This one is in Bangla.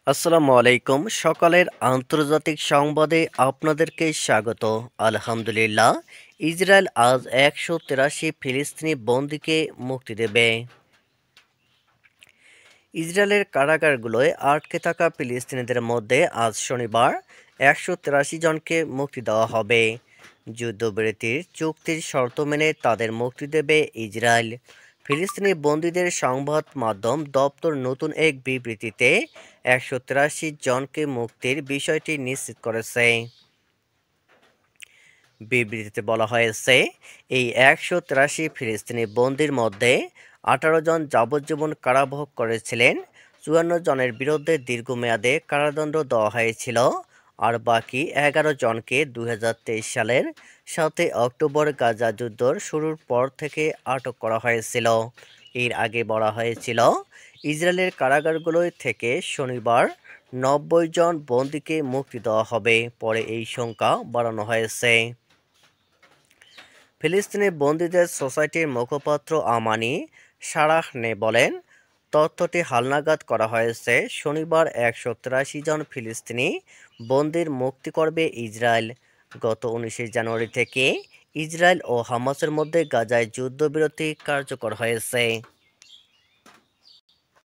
আসসালামু আলাইকুম। সকালের আন্তর্জাতিক সংবাদে আপনাদেরকে স্বাগত। আলহামদুলিল্লাহ, ইসরায়েল আজ ১৮৩ ফিলিস্তিনি বন্দীকে মুক্তি দেবে। ইসরায়েলের কারাগারগুলোয় আটকে থাকা ফিলিস্তিনিদের মধ্যে আজ শনিবার ১৮৩ জনকে মুক্তি দেওয়া হবে। যুদ্ধবিরতির চুক্তির শর্ত মেনে তাদের মুক্তি দেবে ইসরায়েল। ফিলিস্তিনি বন্দীদের সংবাদ মাধ্যম দপ্তর নতুন এক বিবৃতিতে ১৮৩ জনকে মুক্তির বিষয়টি নিশ্চিত করেছে। বিবৃতিতে বলা হয়েছে, এই ১৮৩ ফিলিস্তিনি বন্দীর মধ্যে ১৮ জন যাবজ্জীবন কারাভোগ করেছিলেন, ৫৪ জনের বিরুদ্ধে দীর্ঘমেয়াদে কারাদণ্ড দেওয়া হয়েছিল, আর বাকি ১১ জনকে ২০২৩ সালের ৭ অক্টোবর গাজা যুদ্ধ শুরুর পর থেকে আটক করা হয়েছিল। এর আগে বলা হয়েছিল, ইসরায়েলের কারাগারগুলো থেকে শনিবার ৯০ জন বন্দীকে মুক্তি দেওয়া হবে। পরে এই সংখ্যা বাড়ানো হয়েছে। ফিলিস্তিনি বন্দীদের সোসাইটির মুখপাত্র আমানি সারাহনে বলেন, তথ্যটি হালনাগাদ করা হয়েছে। শনিবার ১৮৩ জন ফিলিস্তিনি বন্দীর মুক্তি করবে ইসরায়েল। গত ১৯ জানুয়ারি থেকে ইসরায়েল ও হামাসের মধ্যে গাজায় যুদ্ধবিরতি কার্যকর হয়েছে।